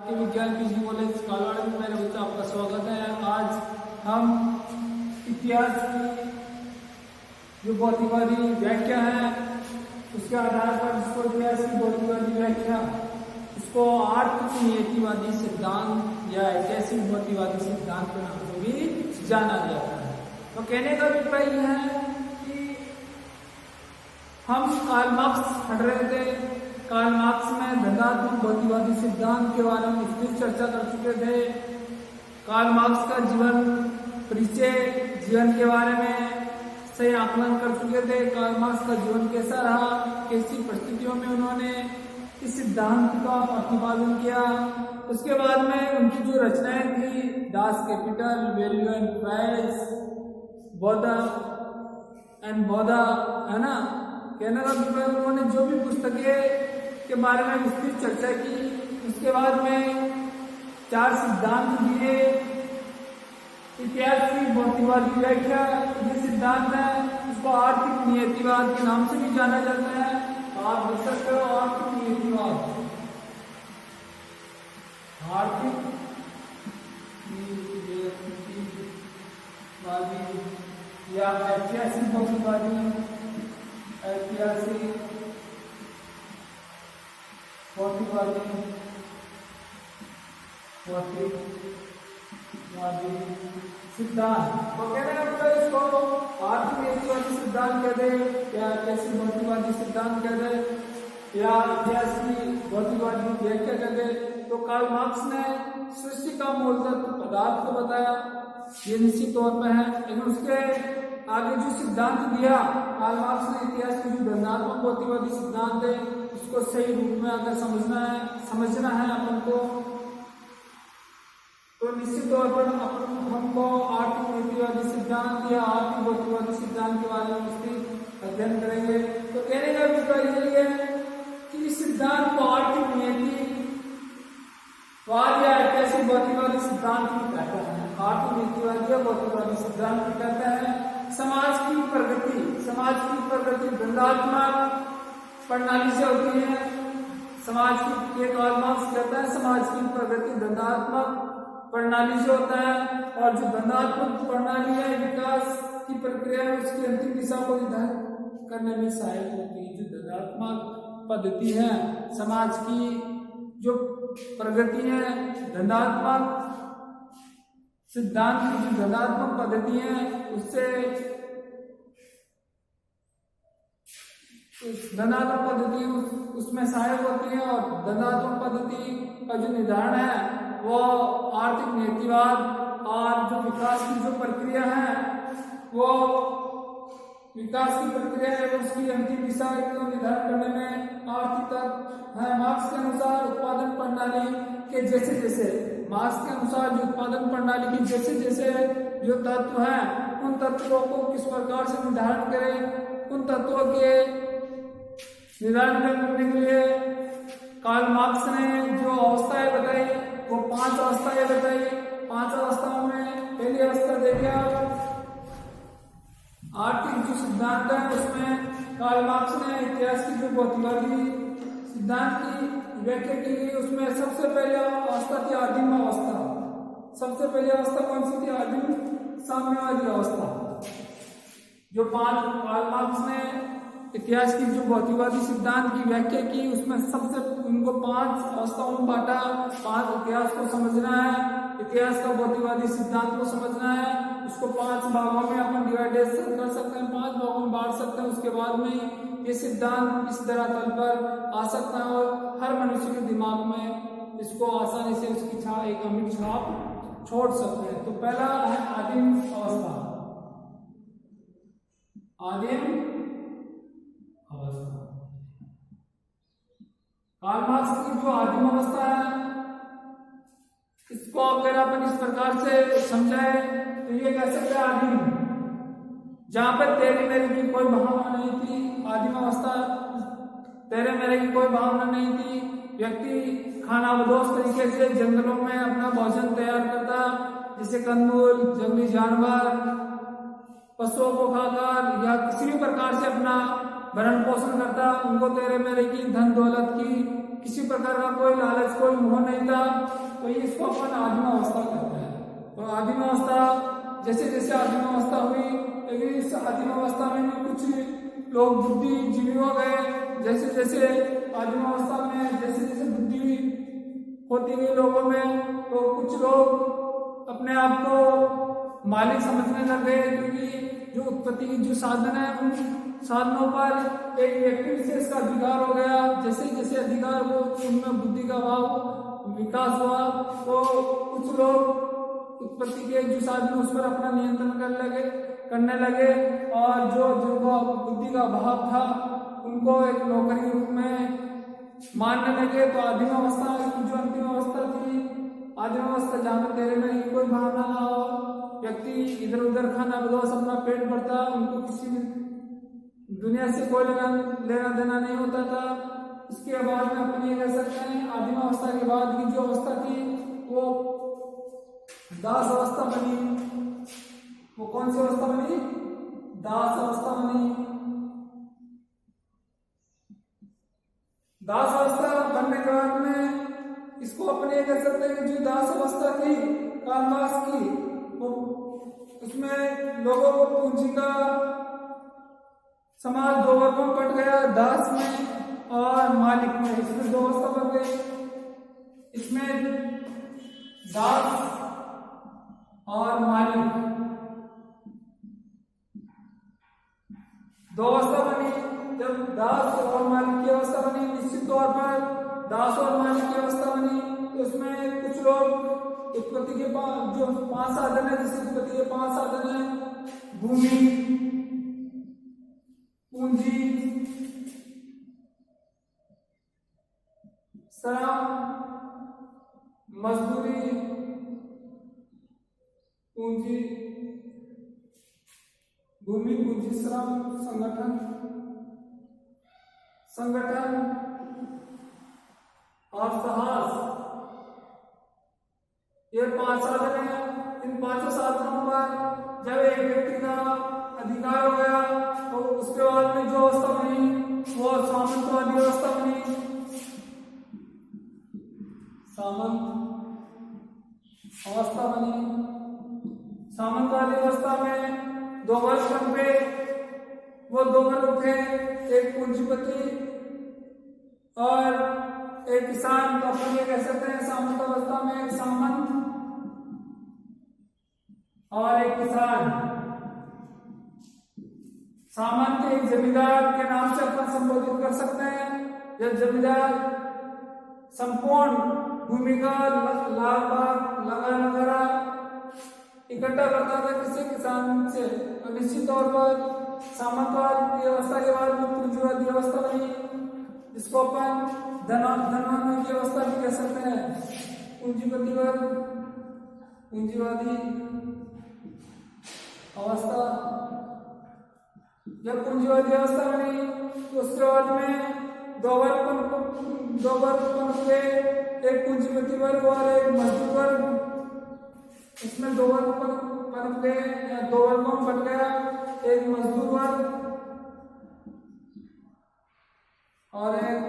के विज्ञान PG college Kalwar में मेरे बच्चा आपका स्वागत है। आज हम इतिहास की जो भौतिकवादी व्याख्या है उसके आधार पर जिसको इतिहास की भौतिकवादी व्याख्या उसको आर्थिक नियतिवादी सिद्धांत या ऐतिहासिक भौतिकवादी सिद्धांत के नाम से भी जाना जाता है। तो कहने का अभिप्राय यह है कि हम कार्ल मार्क्स पढ़ रहे थे। कार्ल मार्क्स में धनात्मक भौतिकवादी सिद्धांत के बारे में विस्तृत चर्चा कर चुके थे। कार्ल मार्क्स का जीवन परिचय, जीवन के बारे में सही आकलन कर चुके थे। कार्ल मार्क्स का जीवन कैसा रहा, कैसी परिस्थितियों में उन्होंने इस सिद्धांत का प्रतिपादन किया। उसके बाद में उनकी जो रचनाएं थी, dance capital, value and price, Buddha and Buddha, है ना, कहने का मतलब उन्होंने जो भी पुस्तकें के बारे में विस्तृत चर्चा की। उसके बाद में 4 सिद्धांत दिए। इतिहास की भौतिकवादी व्याख्या ये सिद्धांत है, इसको आर्थिक नियतिवाद के नाम से भी जाना जाता है। आप देख सकते हो आर्थिक नियतिवाद, आर्थिक या ऐतिहासिक भौतिकवादी, ऐतिहासिक भौतिकवादी सिद्धांत। तो कहने का मतलब इसको आर्थिक नियतिवादी सिद्धांत कहते हैं या ऐतिहासिक भौतिकवादी सिद्धांत कहते हैं या इतिहास की भौतिकवादी व्याख्या कहते हैं। तो कार्ल मार्क्स ने सृष्टि का मूल तत्व पदार्थ को बताया, ये निश्चित तौर पर है। लेकिन उसके आगे जो सिद्धांत दिया कार्ल मार्क्स ने, इतिहास की जो धनात्मक भौतिकवादी सिद्धांत है, उसको सही रूप में अगर समझना है अपन को, तो निश्चित तौर पर हमको आर्थिक नियतिवादी सिद्धांत या आर्थिक भौतिकवादी सिद्धांत के बारे में विस्तृत अध्ययन करेंगे। तो कहने का अभिप्राय यही है कि इस सिद्धांत को आर्थिक नियतिवाद या ऐतिहासिक भौतिकवादी सिद्धांत भी कहते हैं। आर्थिक नियतिवादी या भौतिकवादी सिद्धांत भी कहते हैं। समाज की प्रगति धंधात्मक प्रणाली से होती है। समाज की, ये कार्ल मार्क्स कहता है, समाज की प्रगति धंधात्मक प्रणाली से होता है। और जो धंधात्मक प्रणाली है, विकास की प्रक्रिया है, उसकी अंतिम दिशा को निर्धारित करने में सहायक होती है। जो धंधात्मक पद्धति है, समाज की जो प्रगति है, धंधात्मक सिद्धांत की जो धनात्मक पद्धति है, उससे धनात्मक पद्धति उसमें सहायक होती है। और धनात्मक पद्धति का जो निर्धारण है वो आर्थिक नियतिवाद और जो विकास की जो प्रक्रिया है, वो विकास की प्रक्रिया है, उसकी अंतिम दिशा को निर्धारण करने में आर्थिक तत्व है। मार्क्स के अनुसार उत्पादन प्रणाली के जैसे जो तत्व हैं, उन तत्वों को किस प्रकार से निर्धारण करें, उन तत्वों के निर्धारण करने के लिए कार्ल मार्क्स ने जो अवस्थाएं बताई, वो 5 अवस्थाएं बताई। 5 अवस्थाओं में पहली अवस्था देखिए आर्थिक जो सिद्धांत है, उसमें कार्ल मार्क्स ने इतिहास की जो भौतिकवादी सिद्धांत की व्याख्या की गई, उसमें सबसे पहले अवस्था थी आदिम अवस्था। सबसे पहली अवस्था कौन सी थी? आदिम साम्यवादी अवस्था। जो 5 कार्ल मार्क्स ने इतिहास की जो भौतिकवादी सिद्धांत की व्याख्या की, उसमें सबसे उनको 5 अवस्थाओं में बांटा। 5 इतिहास को समझना है, इतिहास का भौतिकवादी सिद्धांत को समझना है, उसको 5 भागों में अपन डिवाइडेशन कर सकते हैं, 5 भागों में बांट सकते हैं। उसके बाद में ये सिद्धांत इस धरातल पर आ सकता है और हर मनुष्य के दिमाग में इसको आसानी से उसकी एक अमिट छाप छोड़ सकते हैं। तो पहला है आदिम अवस्था। कार्ल मार्क्स की जो आदिम अवस्था है, इसको अगर अपन इस प्रकार से समझाए तो ये कह सकते हैं आदिम, जहां पर तेरे मेरे की कोई भावना नहीं थी। आदिम अवस्था, तेरे मेरे की कोई भावना नहीं थी। व्यक्ति खानाबदोश तरीके से जंगलों में अपना भोजन तैयार करता, जैसे कंदमूल, जंगली जानवर, पशुओं को खाकर या किसी भी प्रकार से अपना भरण पोषण करता, उनको तेरे मेरे की धन दौलत की किसी प्रकार का कोई लालच कोई मोह नहीं था। तो इसको अपन आदिम अवस्था कहते हैं। तो आदिम अवस्था जैसे जैसे आदिम अवस्था हुई, लेकिन इस आदिम अवस्था में भी कुछ लोग बुद्धिजीवी हो गए। जैसे जैसे आदिम अवस्था में जैसे जैसे बुद्धि होती गई लोगों में, तो कुछ लोग अपने आप को मालिक समझने लग गए, क्योंकि जो उत्पत्ति की जो साधन है उन साधनों पर एक व्यक्ति विशेष का अधिकार हो गया। जैसे जैसे अधिकार वो उनमें बुद्धि का भाव विकास हुआ, तो कुछ लोग उत्पत्ति के जो साधन उस पर अपना नियंत्रण करने लगे और जो जिनको बुद्धि का अभाव था उनको एक नौकरी के रूप में मानने लगे। तो आदिम अवस्था की जो अंतिम अवस्था थी, आदिम अवस्था जहाँ पर तेरे में की कोई भावना ना हो, व्यक्ति इधर उधर खाना बदोस अपना पेट भरता, उनको किसी दुनिया से कोई लेना देना नहीं होता था। उसके बाद में अपन ये कह सकते हैं आदिम अवस्था के बाद की जो अवस्था थी वो दास अवस्था बनी। वो कौन सी अवस्था बनी? दास अवस्था बनी। दास अवस्था बनने के बाद में इसको अपन ये कह सकते हैं कि जो दास अवस्था थी कालवास की, वो उसमें लोगों को पूंजी का समाज दो वर्गों में बट गया, दास में और मालिक में। इसमें दो अवस्था बन गई। इसमें दास और मालिक दो अवस्था बनी। जब दास और मालिक की अवस्था बनी, निश्चित तौर पर दास और मालिक की अवस्था बनी, तो उसमें कुछ लोग उत्पत्ति के जो 5 साधन है, जिस उत्पत्ति के 5 साधन है, भूमि, पूंजी, श्रम, मजदूरी, पूंजी, भूमि, पूंजी, श्रम, संगठन और साहस, ये 5 साधन है। इन 5 साधनों पर जब एक व्यक्ति का अधिकार हो गया, तो उसके बाद में जो अवस्था बनी वो सामंतवादी अवस्था बनी। सामंत अवस्था बनी। सामंतवादी अवस्था में 2 वर्ग बन वो 2 वर्ग थे, एक पूंजीपति और एक किसान। तो अपन ये कह सकते हैं सामंत अवस्था में एक सामंत और एक किसान। सामंत एक जमींदार के नाम से अपन संबोधित कर सकते हैं। जब जमींदार संपूर्ण भूमि का लाभ वगैरह इकट्ठा करता था किसी किसान से, तो निश्चित तौर पर सामंतवाद व्यवस्था के बाद में पूंजीवादी व्यवस्था बनी, जिसको अपन धनवान की अवस्था भी कह सकते हैं। पूंजीपति वर्ग, पूंजीवादी अवस्था। जब पूंजीवादी अवस्था बनी, तो उसके बाद में 2 वर्ग हुए, एक पूंजीपति वर्ग और एक मजदूर वर्ग। इसमें 2 वर्ग बन गए या 2 वर्गों में बट गया, एक मजदूर वर्ग और एक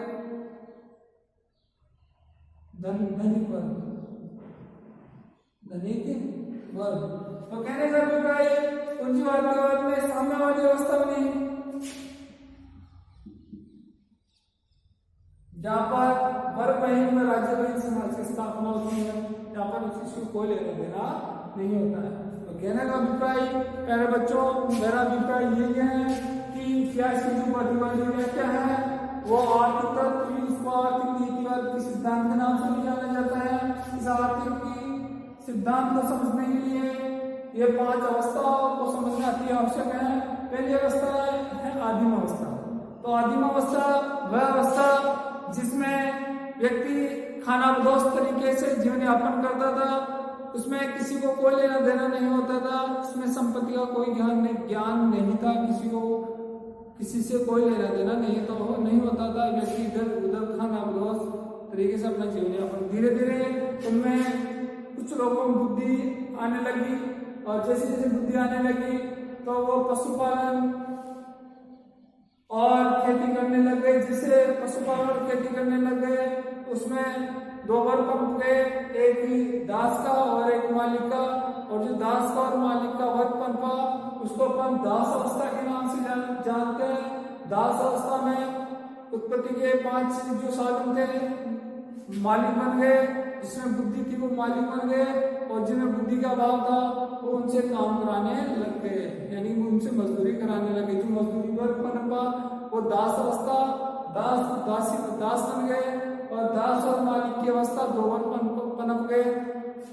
धनिक वर्ग। धनिक वर्ग। तो कहने का अभिप्राय पूंजीवाद के बाद में साम्यवादी अवस्था बनी, जहां पर वर्ग रहित में राज्य रहित समाज की स्थापना होती है, जहां पर किसी को लेना देना नहीं होता है। तो कहने का अभिप्राय प्यारे बच्चों, मेरा अभिप्राय यही है कि इतिहास की जो बुद्धिवादी व्याख्या है वो आर्थिक तत्व, इसको आर्थिक नीतिवाद के सिद्धांत के नाम से भी जाना जाता है। इस आर्थिक सिद्धांत को समझने के लिए ये 5 अवस्थाओं को समझना अति आवश्यक है। पहली अवस्था है आदिम अवस्था। तो आदिम अवस्था वह अवस्था जिसमें व्यक्ति खानाबदोश तरीके से जीवन यापन करता था, उसमें किसी को कोई लेना देना नहीं होता था, इसमें संपत्ति का कोई ज्ञान नहीं था, किसी से कोई लेना देना नहीं होता था। व्यक्ति इधर उधर खानाबदोश तरीके से अपना जीवन यापन। धीरे धीरे उनमें कुछ लोगों में बुद्धि आने लगी, और जैसे जैसे बुद्धि आने लगी तो वो पशुपालन और खेती करने लग गए, जिससे पशुपालन खेती करने लग गए। उसमें दो वर्ग पंप गए, एक ही दास का और एक मालिक का। और जो दास का और मालिक का वर्ग पंपा उसको अपन दास अवस्था के नाम से जानते हैं। दास अवस्था में उत्पत्ति के 5 जो साधन थे मालिक बन गए, जिसमें बुद्धि थी वो मालिक बन गए, और जिन्हें बुद्धि का अभाव था वो उनसे काम कराने लग गए, यानी वो उनसे मजदूरी कराने लगे। जो मजदूरी वर्ग पनपा वो दास अवस्था, दास बन गए, और दास और मालिक की अवस्था दो वर्ग पनप गए।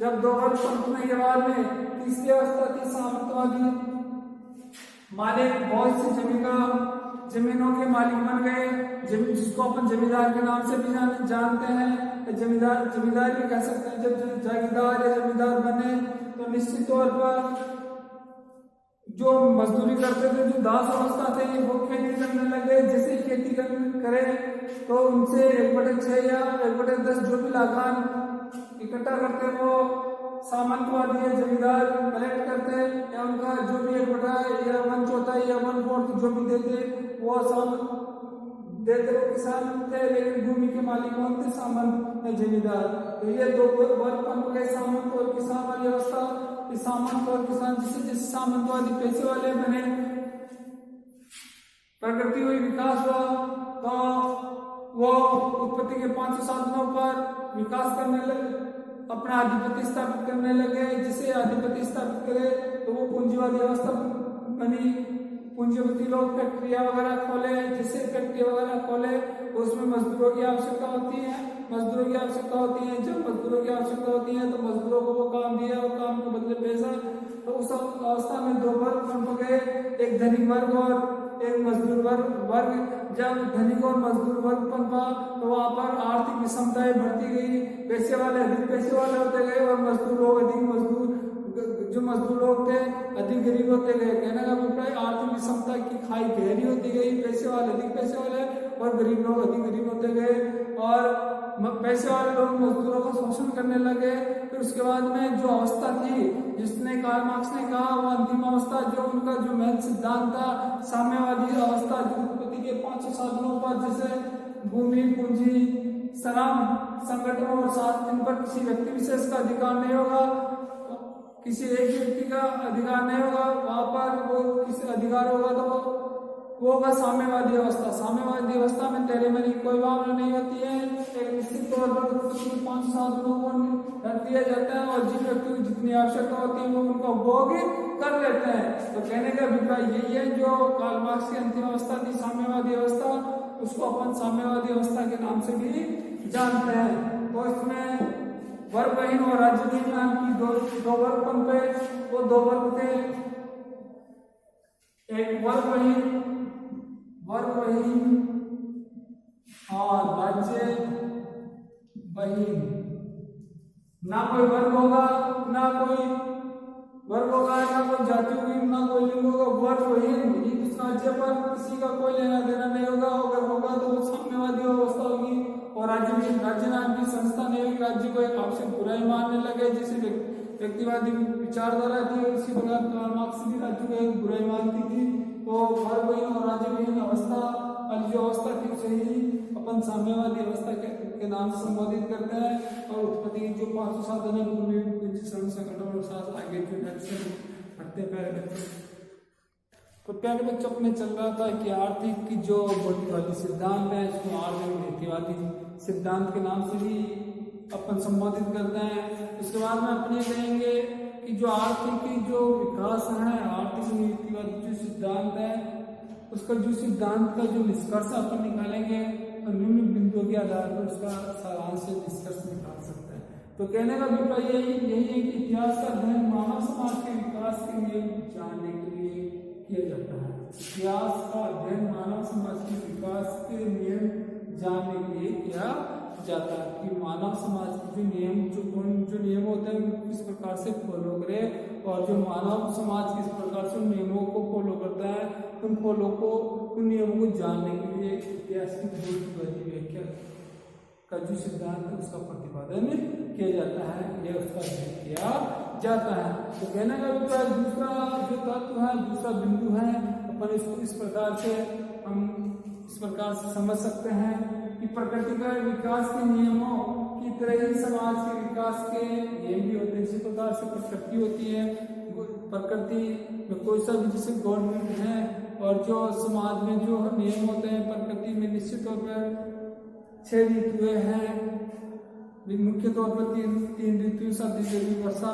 जब दो वर्ग पनपने के बाद में तीसरी अवस्था थी सामंतवादी। मालिक बहुत सी जमीनों के मालिक बन गए, जिसको अपन जमींदार के नाम से भी जानते हैं। जमींदार भी कह सकते हैं। जब जागीरदार या जमींदार बने तो निश्चित तौर पर जो मजदूरी करते थे, जो दास अवस्था थे, वो खेती करने लगे। जैसे खेती करें तो उनसे 1/6 या 1/10 जो भी लाखान इकट्ठा करते वो सामंतवादी या जमींदार कलेक्ट करते, या उनका जो भी 1/4 या 1/4 या 1/4 जो भी देते वो देते वो किसान थे, लेकिन भूमि के मालिक कौन थे? सामंत या जमींदार। तो ये दो वर्ग पंप गए, सामंत और किसान वाली अवस्था। सामंत और किसान जिससे सामंतवादी पैसे वाले बने, प्रगति हुई, विकास हुआ, तो वो उत्पत्ति के 500 साधनों पर विकास करने लगे, अपना आधिपत्य स्थापित करने लगे। जिसे आधिपत्य स्थापित करे तो वो पूंजीवादी अवस्था बनी। पूंजीपति लोग फैक्ट्रियां वगैरह खोले, जिससे फैक्ट्री वगैरह खोले तो उसमें मजदूरों की आवश्यकता होती है। जब मजदूरों की आवश्यकता होती है तो मजदूरों को वो काम दिया और काम के बदले पैसा। तो उस अवस्था में दो वर्ग बन गए, एक धनिक वर्ग और एक मजदूर वर्ग। जब धनिक और मजदूर वर्ग बनता तो वहां पर आर्थिक विषमताएं बढ़ती गई। पैसे वाले अधिक पैसे वाले होते गए और जो मजदूर लोग थे अधिक गरीब होते गए। कहने का अभिप्राय आर्थिक विषमता की खाई गहरी होती गई। पैसे वाले अधिक पैसे वाले और गरीब लोग अधिक गरीब होते गए, और पैसे वाले लोग मजदूरों का शोषण करने लगे। फिर उसके बाद में जो अवस्था थी, जिसने कार्ल मार्क्स ने कहा, वो अंतिम अवस्था जो उनका जो महत्व सिद्धांत था, साम्यवादी अवस्था, जो उत्पत्ति के 5 साधनों पर, जैसे भूमि, पूंजी, श्रम, संगठन और साथ, इन पर किसी व्यक्ति विशेष का अधिकार नहीं होगा, किसी एक व्यक्ति का अधिकार नहीं होगा। वहां पर वो किसी अधिकार होगा तो वो होगा साम्यवादी अवस्था। साम्यवादी अवस्था में तेरे मेरी कोई भावना नहीं होती है। एक निश्चित तौर पर 5 साधनों को रख दिया जाता है, और जिन व्यक्ति को जितनी आवश्यकता होती है वो उनका उपभोग कर लेते हैं। तो कहने का अभिप्राय यही है, जो कार्ल मार्क्स की अंतिम अवस्था थी साम्यवादी अवस्था, उसको अपन साम्यवादी अवस्था के नाम से भी जानते हैं। और इसमें वर्गहीन और राज्यहीन नाम की दो वर्ग पंपे, वो दो वर्ग थे। एक वर्गहीन और राज्यहीन। ना कोई वर्ग होगा, ना कोई जाति होगी, ना कोई लिंग होगा। वर्गहीन, इस राज्य पर किसी का कोई लेना देना नहीं होगा। अगर होगा तो वो साम्यवादी अवस्था होगी। और राज्य नाम की संस्था ने राज्य को एक आवश्यक बुराई मानने लगे, जिसे व्यक्तिवादी विचारधारा थी। इसी प्रकार कार्ल मार्क्स भी राज्य को एक बुराई मानती थी। तो वर्गहीन और राज्यहीन अवस्था वाली जो अवस्था थी उसे ही अपन साम्यवादी अवस्था के नाम से संबोधित करते हैं। और उत्पत्ति की जो 5 साधन है, भूमि, पूंजी, श्रम, संगठन और साथ आगे जो बढ़ते प्यारे बच्चों, तो प्यारे बच्चों में चल रहा था कि आर्थिक की जो भौतिकवादी सिद्धांत है, इसको आर्थिक नीतिवादी सिद्धांत के नाम से भी अपन संबोधित करते हैं। उसके बाद में अपन ये कहेंगे कि जो आर्थिक की जो विकास है, आर्थिक नीतिवादी जो सिद्धांत है, उसका जो सिद्धांत का जो निष्कर्ष अपन निकालेंगे तो निम्न बिंदुओं के आधार पर उसका सारांश निष्कर्ष निकाल सकते हैं। तो कहने का अभिप्राय यही है कि इतिहास का अध्ययन मानव समाज के विकास के लिए जानने के लिए किया जाता है। इतिहास का अध्ययन मानव समाज के विकास के नियम जानने के लिए किया जाता है, कि मानव समाज के जो नियम होते हैं वो किस प्रकार से फॉलो करे, और जो मानव समाज किस प्रकार से नियमों को फॉलो करता है, उन नियमों को जानने के लिए इतिहास की भौतिकवादी व्याख्या का जो सिद्धांत है उसका प्रतिपादन किया जाता है, यह उसका अध्ययन किया जाता है। तो कहने का अभिप्राय दूसरा जो तत्व है, दूसरा बिंदु है, अपन इसको इस प्रकार से हम इस प्रकार से समझ सकते हैं कि प्रकृति का विकास के नियमों की तरह ही समाज के विकास के नियम भी होते हैं। इसी प्रकार से प्रकृति होती है, प्रकृति में कोई सा भी जैसे गवर्नमेंट है और जो समाज में जो नियम होते हैं प्रकृति में निश्चित तौर पर 6 ऋतुएं हैं, मुख्य तौर पर तीन ऋतु सर्दी गर्मी वर्षा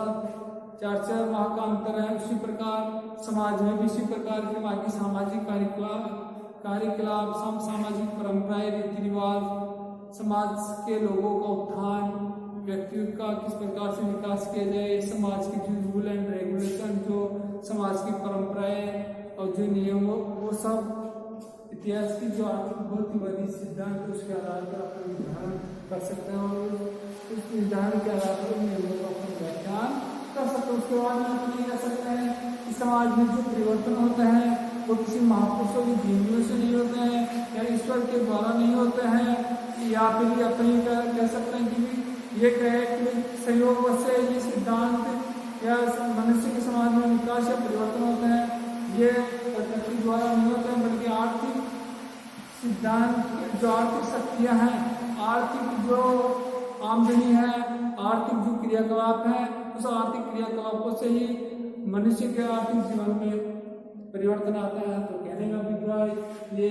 4 माह का अंतर है। उसी प्रकार समाज में भी इसी प्रकार के बाकी सामाजिक कार्यकलाप सामाजिक परंपराएं रीति रिवाज समाज के लोगों का उत्थान व्यक्ति का किस प्रकार से विकास किया जाए, समाज के जो रूल एंड रेगुलेशन जो समाज की परंपराएं और जो नियम वो सब इतिहास की जो आर्थिक सिद्धांत है उसके आधार पर अपन निर्धारण कर सकते हैं और उस निर्धारण के आधार पर नियमों का अपन व्याख्यान कर सकते हैं। उसके बाद में अपन ये कह सकते हैं कि समाज में जो परिवर्तन होते हैं वो किसी महापुरुषों की जीवनियों से नहीं होते हैं या ईश्वर के द्वारा नहीं होते हैं या फिर अपनी कह सकते हैं कि ये कहे कि संयोग से ये सिद्धांत या मनुष्य के समाज में विकास या परिवर्तन होते हैं ये प्रकृति द्वारा नहीं होते हैं, बल्कि आर्थिक सिद्धांत जो आर्थिक शक्तियाँ हैं, आर्थिक जो आमदनी है, आर्थिक जो क्रियाकलाप है, उस आर्थिक क्रियाकलापों से ही मनुष्य के आर्थिक जीवन में परिवर्तन आता है। तो कहने का अभिप्राय ये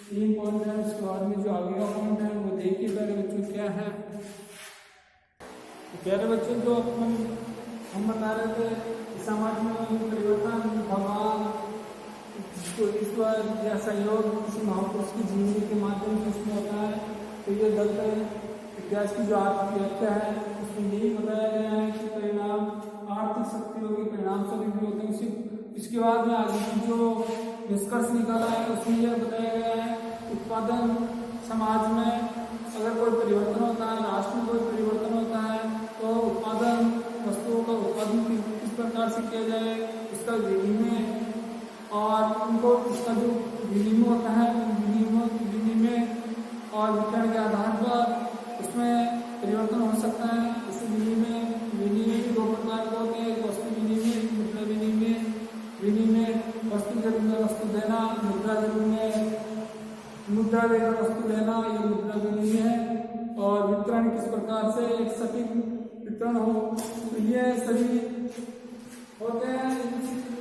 3 पॉइंट है। उसके बाद में जो आगे का पॉइंट है वो देखिए प्यारे बच्चों क्या है। प्यारे बच्चों जो हम बता रहे थे समाज में परिवर्तन भगवान ईश्वर या सहयोग किसी महापुरुष की जीवनी के माध्यम से उसमें होता है। तो ये गलत इतिहास की जो आर्थिक व्याख्या है उसमें यही बताया गया है कि परिणाम आर्थिक शक्तियों के परिणाम स्वरूप भी होते हैं। इसके बाद में आगे की जो निष्कर्ष निकाला है उसमें यह बताया गया है उत्पादन समाज में अगर कोई परिवर्तन होता है, राष्ट्र में कोई परिवर्तन होता है तो उत्पादन वस्तुओं का उत्पादन किस प्रकार से किया जाए, उसका विनिमय और उनको उसका जो विनिमय होता है विनिमय और वितरण के आधार पर उसमें परिवर्तन हो सकता है। इस विनिमय भी 2 प्रकार के होते हैं, वस्तु विनिमय मुद्रा विनिमय वस्तु के रूप में वस्तु देना, मुद्रा के रूप में मुद्रा देकर वस्तु लेना, ये मुद्रा विनिमय है। और वितरण किस प्रकार से एक सटीक वितरण हो, तो ये सभी होते हैं।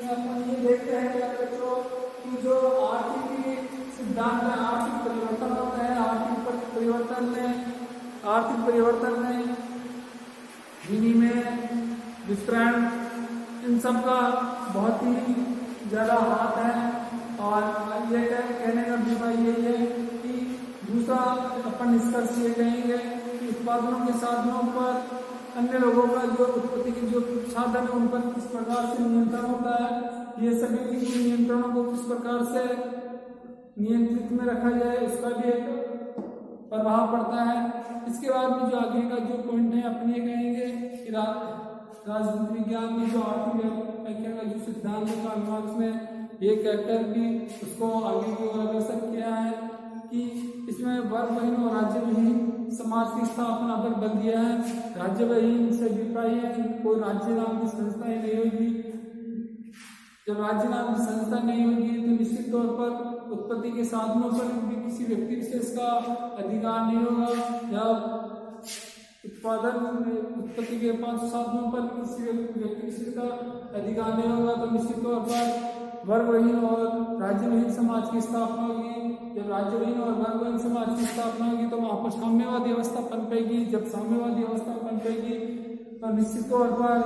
अपन ये देखते हैं कि जो आर्थिक सिद्धांत है, आर्थिक परिवर्तन होते हैं, आर्थिक परिवर्तन में विनिमय वितरण इन सब का बहुत ही ज़्यादा हाथ है। और ये कहने का विषय यही है कि दूसरा अपन निष्कर्ष ये कहेंगे कि उत्पादनों के साधनों पर अन्य लोगों का जो उत्पत्ति के जो साधन है उन पर किस प्रकार से नियंत्रण होता है, ये सभी नियंत्रणों को किस प्रकार से नियंत्रित में रखा जाए उसका भी एक प्रभाव पड़ता है। इसके बाद में जो आगे का जो पॉइंट है अपन ये कहेंगे कि राजनीति विज्ञान में जो आर्थिक व्याख्या का जो सिद्धांत है कार्ल मार्क्स ने ये कहकर भी उसको आगे की ओर अग्रसर किया है कि इसमें वर्गहीन और राज्यविहीन समाज की स्थापना पर बल दिया है। राज्यविहीन से अभिप्राय है कि कोई राज्य नाम की संस्था ही नहीं होगी। जब राज्य नाम की संस्था नहीं होगी तो निश्चित तौर पर उत्पत्ति के साधनों पर भी किसी व्यक्ति विशेष का अधिकार नहीं होगा या उत्पत्ति के 5 साधनों पर किसी व्यक्ति विशेष का अधिकार नहीं होगा। तो निश्चित तौर पर वर्गहीन और राज्यविहीन समाज की स्थापना होगी। जब राज्यविहीन और वर्गहीन समाज की स्थापना होगी तो वहाँ पर साम्यवादी अवस्था पनपेगी। जब साम्यवादी अवस्था पनपेगी तो निश्चित तौर पर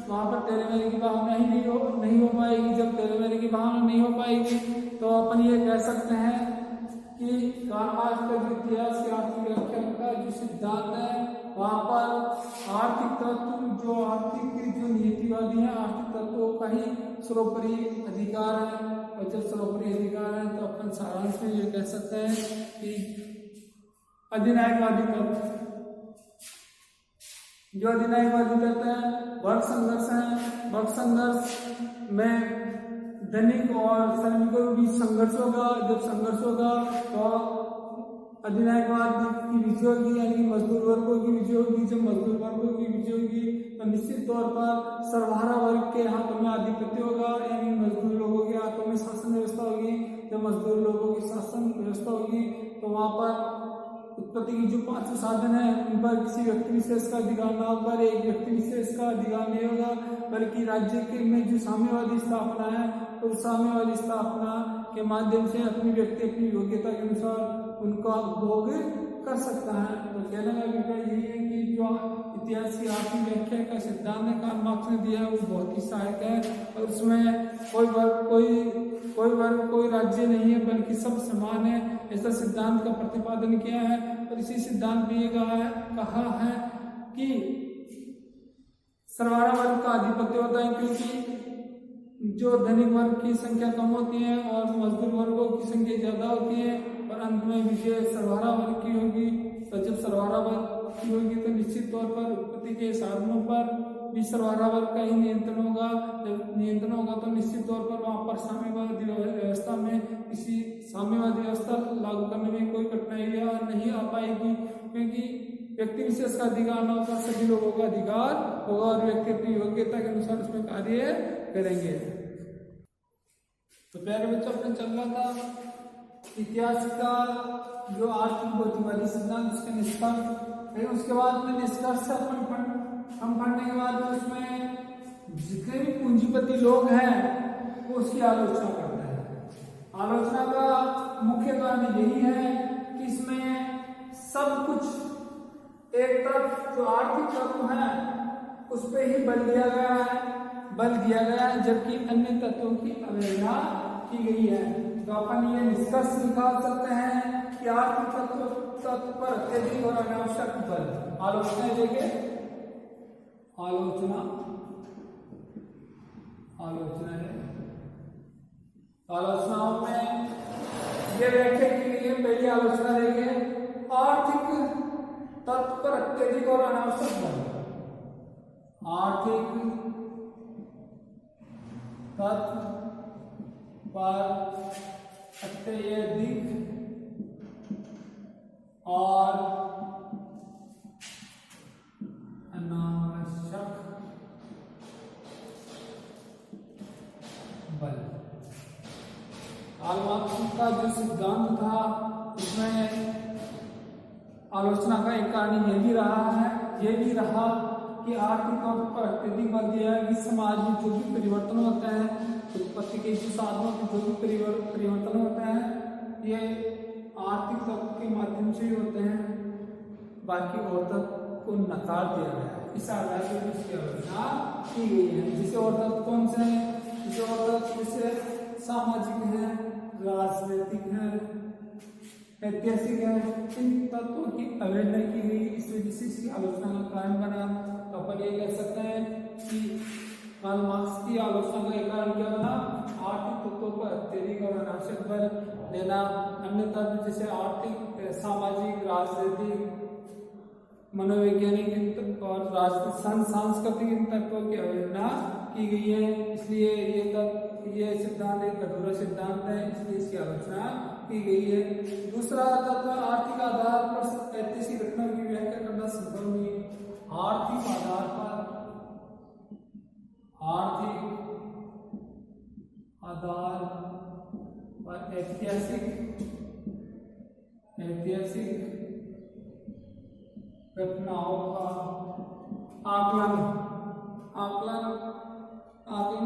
वहाँ पर तेरे मेरे की भावना ही नहीं हो पाएगी। जब तेरे मेरे की भावना नहीं हो पाएगी तो अपन ये कह सकते हैं कि कार्ल मार्क्स का जो इतिहास की आर्थिक व्याख्या का जो सिद्धांत है वहाँ पर आर्थिक तत्व जो नीतिवादी हैं आर्थिक तत्वों का ही सर्वोपरि अधिकार है। और जब सर्वोपरि अधिकार है तो अपन सारांश में ये कह सकते हैं कि अधिनायकवादी तत्व जो अधिनायकवादी तत्व है वर्ग संघर्ष है। वर्ग संघर्ष में धनिक और श्रमिकों के बीच संघर्ष होगा। जब संघर्ष होगा तो अधिनायकवाद की विजय होगी, यानी मजदूर वर्गों की विजय होगी। जब मजदूर वर्गों की विजय होगी तो निश्चित तौर पर सर्वहारा वर्ग के हाथों में आधिपत्य होगा, यानी मजदूर लोगों के हाथों में शासन व्यवस्था होगी। जब मजदूर लोगों की शासन व्यवस्था होगी तो वहां पर उत्पत्ति की जो 5 साधन है उन पर किसी व्यक्ति विशेष का अधिकार न होकर एक व्यक्ति विशेष का अधिकार नहीं होगा, बल्कि राज्य के में जो साम्यवादी स्थापना है तो साम्यवादी स्थापना के माध्यम से अपनी व्यक्ति अपनी योग्यता के अनुसार उनका उपभोग कर सकता है। तो कहने का अभिप्राय यही है कि जो इतिहास की आर्थिक व्याख्या का सिद्धांत कार्ल मार्क्स ने दिया है वो बहुत ही सहायक है, और उसमें कोई वर्ग कोई राज्य नहीं है बल्कि सब समान है, ऐसा सिद्धांत का प्रतिपादन किया है। और इसी सिद्धांत में ये कहा है कि सर्वहारा वर्ग का आधिपत्य होता है, क्योंकि जो धनिक वर्ग की संख्या कम होती है और मजदूर वर्गों की संख्या ज्यादा होती है, और अंत में विजय सर्वहारा वर्ग की होगी। तो जब सर्वहारा वर्ग की होगी तो निश्चित तौर पर उत्पत्ति के साधनों पर भी सर्वहारा वर्ग का ही नियंत्रण होगा। जब नियंत्रण होगा तो निश्चित तौर पर वहां पर साम्यवादी व्यवस्था में किसी साम्यवादी व्यवस्था लागू करने में कोई कठिनाई नहीं आ पाएगी, क्योंकि व्यक्ति विशेष का अधिकार न होगा, सभी लोगों का अधिकार होगा और व्यक्ति अपनी योग्यता के अनुसार उसमें कार्य करेंगे। तो प्यारे बच्चों, अपने चल रहा था इतिहास का जो आर्थिक भौतिकवादी सिद्धांत उसके निष्कर्ष, फिर उसके बाद में निष्कर्ष हम पढ़ने के बाद उसमें जितने भी पूंजीपति लोग हैं वो उसकी आलोचना करते हैं। आलोचना का मुख्य कारण यही है कि इसमें सब कुछ एक तरफ जो आर्थिक तत्व है उस पर ही बल दिया गया है, जबकि अन्य तत्वों की अवहेलना की गई है। तो अपन ये निष्कर्ष निकाल सकते हैं कि आर्थिक तत्व पर अत्यधिक और अनावश्यक बल। आलोचना देखे, आलोचना है। आलोचनाओं में ये व्याख्या की गई है। पहली आलोचना देखें, आर्थिक तत्व पर अत्यधिक और अनावश्यक बल। आर्थिक तत्व पर अत्यधिक और अनावश्यक बल। कार्ल मार्क्स का जो सिद्धांत था उसमें आलोचना का एक कारण ये भी रहा कि आर्थिक तौर पर अत्यधिक बल दिया है कि समाज में जो भी परिवर्तन होते हैं, उत्पत्ति के जो साधनों के जो भी परिवर्तन होते हैं ये आर्थिक तत्व के माध्यम से ही होते हैं, बाकी और तत्व को नकार दिया गया है। इस आधार पर इसकी आलोचना की गई है। जिसे और तत्व कौन से हैं? जिसे और तत्व जैसे सामाजिक है, राजनीतिक है, ऐतिहासिक है, इन तत्वों की अवहेलना की गई, इस वजह से इसकी आलोचना का कारण बना। तो अपन ये कह सकते हैं कि कार्ल मार्क्स की आलोचना का एक कारण क्या बना? आर्थिक तत्वों पर अत्यधिक और अनावश्यक बल देना, अन्य तत्व जैसे आर्थिक, सामाजिक, राजनीतिक, मनोवैज्ञानिक और सांस्कृतिक इन तत्वों की अवहेलना की गई है। इसलिए ये सिद्धांत एक अधूरा सिद्धांत है, इसलिए इसकी आलोचना की गई है। दूसरा तत्व, आर्थिक आधार पर ऐतिहासिक घटनाओं की व्याख्या करना संभव नहीं है। आर्थिक आधार पर ऐतिहासिक घटनाओं का आकलन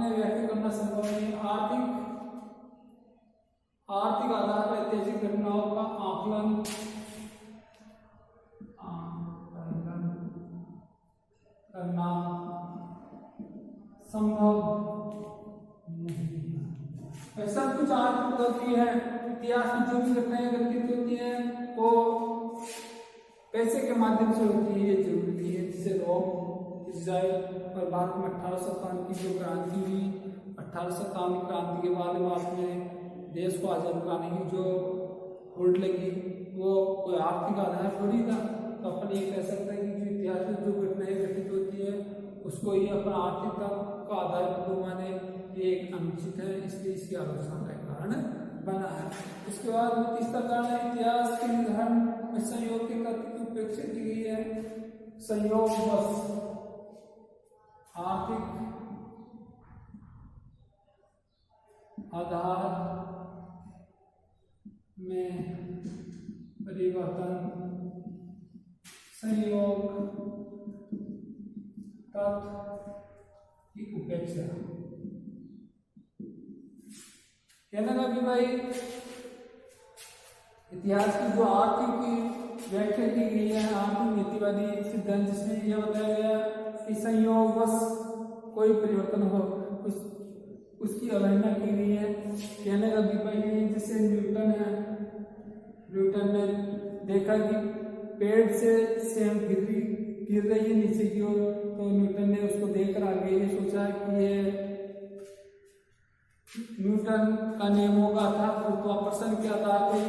व्याख्या करना संभव नहीं। आर्थिक आधार पर ऐतिहासिक घटनाओं का आकलन करना संभव नहीं। ऐसा कुछ आर्थिक गलती है, इतिहास में जो भी घटनाएं घटित होती है वो पैसे के माध्यम से होती है, ये जरूरी नहीं है। जिसे रोम, इजराइल और भारत में 1857 की जो क्रांति हुई, 1857 क्रांति के बाद भारत में देश को आजाद कराने की जो होड़ लगी वो कोई आर्थिक आधार थोड़ी था। तो अपन ये कह सकते हैं कि जो इतिहास में जो घटनाएं घटित होती है उसको ही अपन आर्थिक का आधार माने, ये एक अनुचित है, इसलिए इसकी आलोचना का कारण बना है। इसके बाद में तीसरा कारण है, इतिहास के निर्धारण में संयोग के तत्व की उपेक्षा की गई है। संयोग बस आधार में परिवर्तन संयोग तत्व की उपेक्षा। कहने का कि भाई इतिहास की जो आर्थिक की व्याख्या की गई है, आर्थिक नीतिवादी सिद्धांत, जिसमें यह बताया गया कि संयोगवश कोई परिवर्तन हो उसकी अवहेलना की गई है। कहने का भी भाई जैसे न्यूटन है, न्यूटन ने देखा कि पेड़ से सेब गिर रही है नीचे की ओर, तो न्यूटन ने उसको देखकर आगे ये सोचा कि ये न्यूटन का नियमों का था गुरुत्वाकर्षण के आधार पर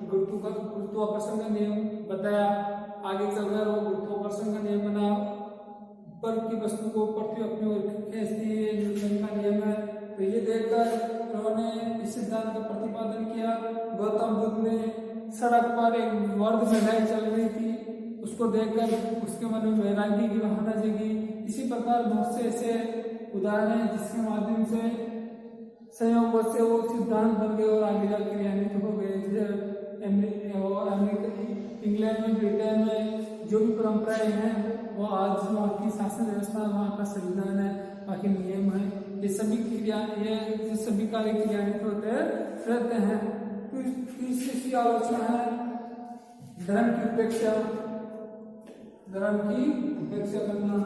गुरुत्वाकर्षण का नियम बताया। आगे चलकर वो गुरुत्वाकर्षण का नियम बना, ऊपर की वस्तु को पृथ्वी अपनी ओर खींचती है, न्यूटन का नियम है। तो ये देखकर उन्होंने इस सिद्धांत का प्रतिपादन किया। गौतम बुद्ध ने सड़क पर एक वर्द लड़ाई चल रही थी, उसको देखकर उसके मन में वैराग्य की भावना जगी। इसी प्रकार बहुत से ऐसे उदाहरण हैं जिसके माध्यम से संयोग से वो सिद्धांत बन गए और आगे जाकर क्रियान्वित हो गए। अमेरिका, इंग्लैंड में, ब्रिटेन में जो भी परंपराएं हैं वो आज वहाँ की शासन व्यवस्था, वहाँ का संविधान है, वहाँ के नियम है, ये सभी कार्य क्रियान्वित होते रहते हैं। तो इसकी आलोचना है धर्म की उपेक्षा, धर्म की उपेक्षा करना,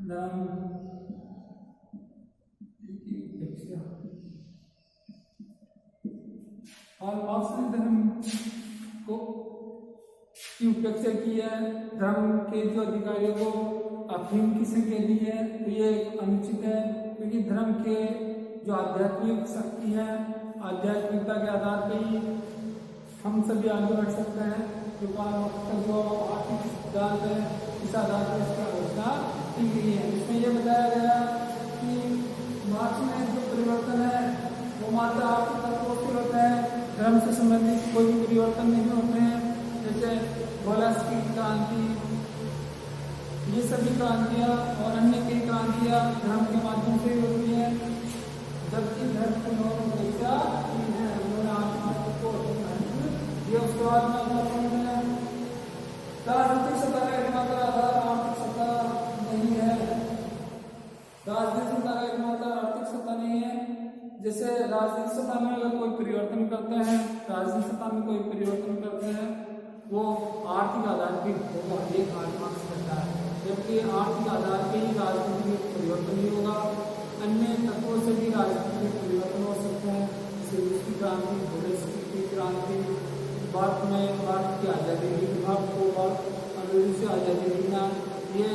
धर्म की उपेक्षा। और मार्क्स ने धर्म को की उपेक्षा की है। धर्म के जो अधिकारियों को अफीम की संख्या दी है तो ये अनुचित है, क्योंकि धर्म के जो आध्यात्मिक शक्ति है, आध्यात्मिकता के आधार पर ही हम सभी आगे बढ़ सकते हैं। जो आर्थिक सिद्धांत है इस आधार पर इसकी आलोचना की गई है। इसमें यह बताया गया कि मार्क्स में जो परिवर्तन है वो मात्र आर्थिक तत्वों से होता है, धर्म से संबंधित कोई भी परिवर्तन नहीं होते हैं। जैसे वॉलस्की क्रांति, ये सभी क्रांतियाँ और अन्य कई क्रांतियाँ धर्म के माध्यम से होती हैं, जबकि धर्म की उपेक्षा की है। उन्होंने आर्थिक को ये उसके बाद में राजनीतिक सत्ता का एकमात्र आधार आर्थिक सत्ता नहीं है। राजनीतिक सत्ता का एकमात्र आर्थिक सत्ता नहीं है। जैसे राजनीतिक सत्ता में अगर कोई परिवर्तन करते हैं, राजनीतिक सत्ता में कोई परिवर्तन करते हैं वो आर्थिक आधार पे होगा, ये मार्क्स कहता है। जबकि आर्थिक आधार पे ही राजनीति में परिवर्तन ही होगा, अन्य तत्वों से भी राजनीति में परिवर्तन हो सकता है। जैसे रूसी क्रांति, बोल्शेविक क्रांति, भारत की आज़ादी विभाग को अंग्रेजों से आज़ादी मिलना, ये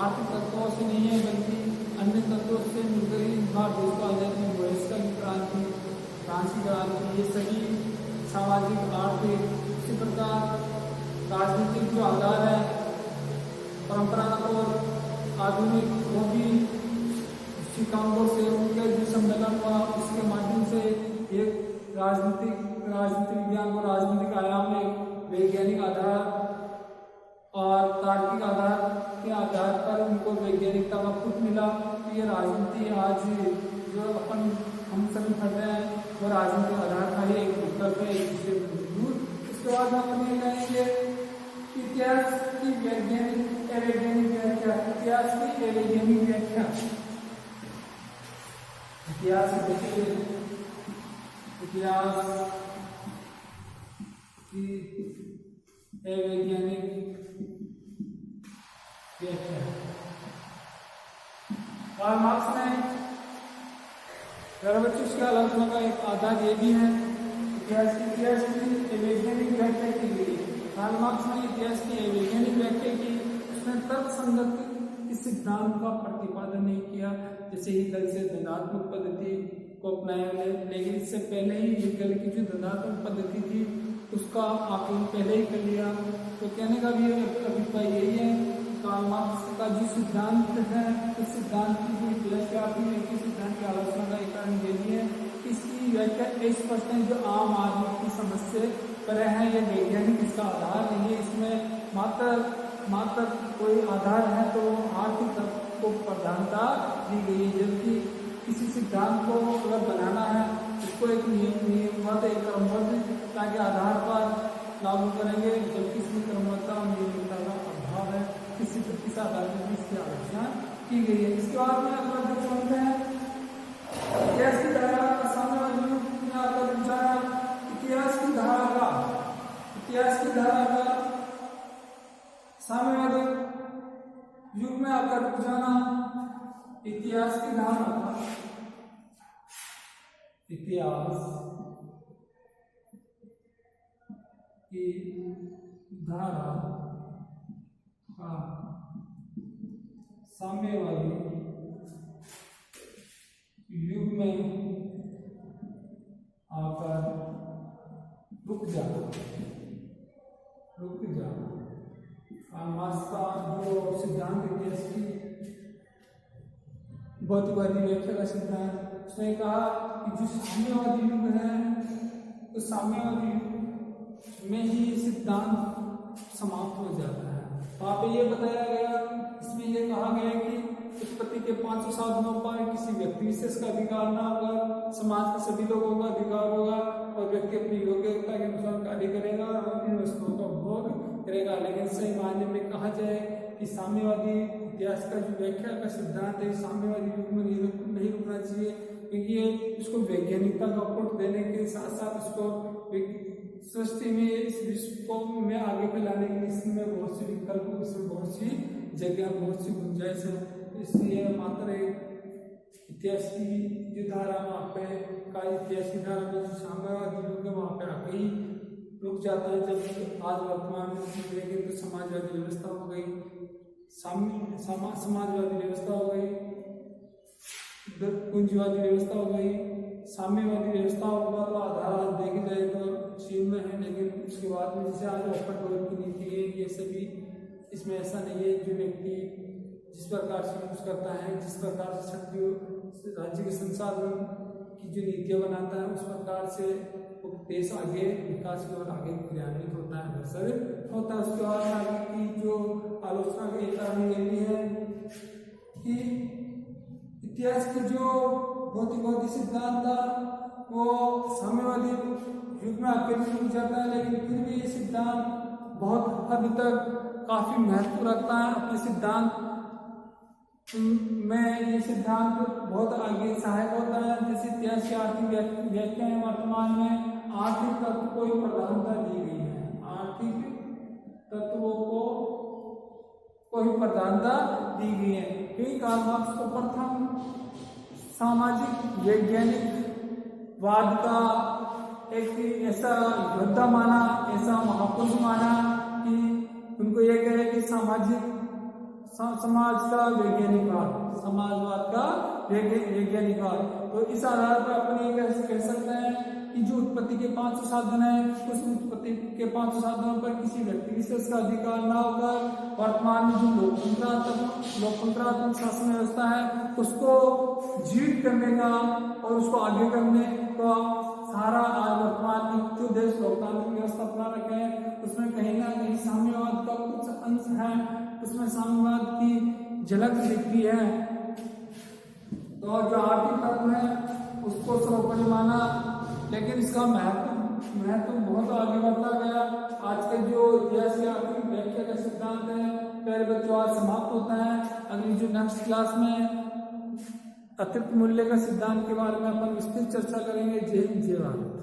आर्थिक तत्वों से नहीं है बल्कि अन्य तत्वों से मिलकर ही भारत देश को आज़ादी मिली। बोल्शेविक क्रांति, फ्रांसीसी क्रांति, ये सभी सामाजिक, आर्थिक, इसी प्रकार राजनीतिक जो आधार है परंपरागत और आधुनिक, वो भी शिकागो से उनका जो सम्मेलन हुआ उसके माध्यम से एक राजनीतिक विज्ञान को राजनीतिक आयाम में वैज्ञानिक आधार और तार्किक आधार के आधार पर उनको वैज्ञानिकता का पुट मिला। तो ये राजनीति आज जो हम सभी पढ़ रहे हैं वो राजनीतिक आधार का ही एक विकल्प है, एक दूसरे मजबूत। इसके बाद हम ये कहेंगे इतिहास की वैज्ञानिक अवैज्ञानिक व्याख्या। इतिहास की अवैज्ञानिक व्याख्या, इतिहास देखिए, इतिहास की अवैज्ञानिक व्याख्या। कार्ल मार्क्स ने गर्भचुष की आलोचना का एक आधार ये भी है, इतिहास की अवैज्ञानिक व्याख्या की गई। कार्ल मार्क्स ने इतिहास की अवैज्ञानिक व्याख्या की, उसने तर्कसंगत इस सिद्धांत का प्रतिपादन नहीं किया। जैसे ही दल से धनात्मक पद्धति को अपनाया, लेकिन इससे पहले ही हिगल की जो धनात्मक पद्धति थी उसका आकलन पहले ही कर लिया। तो कहने का भी अभिप्राय यही है, कार्ल मार्क्स का जो सिद्धांत है उस सिद्धांत की जो इतिहासव्यापी है कि सिद्धांत की आलोचना का एक कारण ये भी है कि इसकी व्याख्या स्पष्ट है, जो आम आदमी की समझ से परे है, ये वैज्ञानिक इसका आधार नहीं है। इसमें मात्र कोई आधार है तो आर्थिक तत्व को प्रधानता दी गई है, जबकि किसी सिद्धांत को अगर बनाना है उसको एक नियमबद्ध एक क्रमबद्धता के आधार पर लागू करेंगे, जबकि इसमें क्रमबद्धता और नियमितता का अभाव है। किसी प्रतिशत आधार पर इसकी आलोचना की गई है। इसके बाद में अगला जो पॉइंट है इतिहास की धारा का साम्यवादी युग में आकर जाना। इतिहास की धारा का साम्यवादी युग में आकर जाना। इतिहास की धारा का साम्यवादी युग में आकर रुक जाना। मार्क्स का जो सिद्धांत इतिहास की भौतिकवादी व्याख्या का सिद्धांत, उसने कहा कि जो साम्यवादी युग है तो साम्यवादी युग में ही सिद्धांत समाप्त हो जाता है। वहाँ पे ये बताया गया, इसमें ये कहा गया कि उत्पत्ति के 500 साधनों पर किसी व्यक्ति विशेष का अधिकार न होगा, समाज के सभी लोगों का अधिकार होगा और व्यक्ति अपनी योग्यता के अनुसार कार्य करेगा और इन वस्तुओं का उपभोग करेगा। लेकिन सही मायने में कहा जाए कि साम्यवादी इतिहास का जो व्याख्या का सिद्धांत है साम्यवादी युग में नहीं रुकना चाहिए, क्योंकि ये इसको वैज्ञानिकता का पुट देने के साथ साथ इसको सृष्टि में इस विश्व को में आगे फैलाने के लिए इसमें बहुत सी विकल्प, इसमें बहुत सी जगह, बहुत सी गुंजाइश है। इसलिए मात्र इतिहास की जो धारा वहाँ पे का इतिहास की धारा में साम्यवादी युग है वहाँ पे आके ही रुक जाता है। जब आज वर्तमान में देखें तो समाजवादी व्यवस्था हो गई, समाजवादी व्यवस्था हो गई, पूंजीवादी व्यवस्था हो गई, साम्यवादी व्यवस्था होगा तो आधार देखी जाए तो चीन में है, लेकिन उसके बाद में जैसे आज ओपन डोर की नीति है, ये सभी इसमें ऐसा नहीं है। जो व्यक्ति जिस प्रकार से यूज करता है, जिस प्रकार से शक्तियों राज्य के संसाधन की जो नीतियां बनाता है, उस प्रकार से वो देश आगे विकास की ओर आगे क्रियान्वित होता है, अग्रसर होता है। उसके बाद आगे की जो आलोचना के कारण ये भी है कि इतिहास की जो भौतिकवादी सिद्धांत था वो साम्यवादी युग में आके भी रुक जाता है, लेकिन फिर भी ये सिद्धांत बहुत हद तक काफी महत्व रखता है। अपने सिद्धांत में ये सिद्धांत बहुत आगे सहायक होता है। जैसे इतिहास की आर्थिक व्याख्या है, वर्तमान में आर्थिक तत्व को ही प्रधानता दी गई है, आर्थिक तत्वों को ही प्रधानता दी गई है। क्योंकि कार्ल मार्क्स को प्रथम सामाजिक वैज्ञानिक वाद का एक ऐसा योद्धा माना, ऐसा महापुरुष माना कि उनको यह कहे कि समाज का वैज्ञानिकवाद, समाजवाद का वैज्ञानिकवाद। तो इस आधार पर अपन ये कह सकते हैं कि जो उत्पत्ति के 500 साधन है, उस उत्पत्ति के 500 साधनों पर किसी व्यक्ति विशेष का अधिकार न होकर वर्तमान में जो लोकतंत्रात्मक शासन व्यवस्था है उसको जीवित करने का और उसको आगे करने का सारा आज वर्तमान में जो देश लोकतांत्रिक व्यवस्था अपना रखे हैं उसमें कहीं ना कहीं साम्यवाद का कुछ अंश है, उसमें साम्यवाद की झलक दिखती है। तो जो आर्थिक तत्व है उसको सर्वोपरि माना, लेकिन इसका महत्व बहुत आगे बढ़ता गया। आज के जो इतिहास की आर्थिक व्याख्या का सिद्धांत है पहले बच्चों आज समाप्त होता है। अगली जो नेक्स्ट क्लास में अतिरिक्त मूल्य का सिद्धांत के बारे में अपन विस्तृत चर्चा करेंगे। जय हिंद, जय भारत।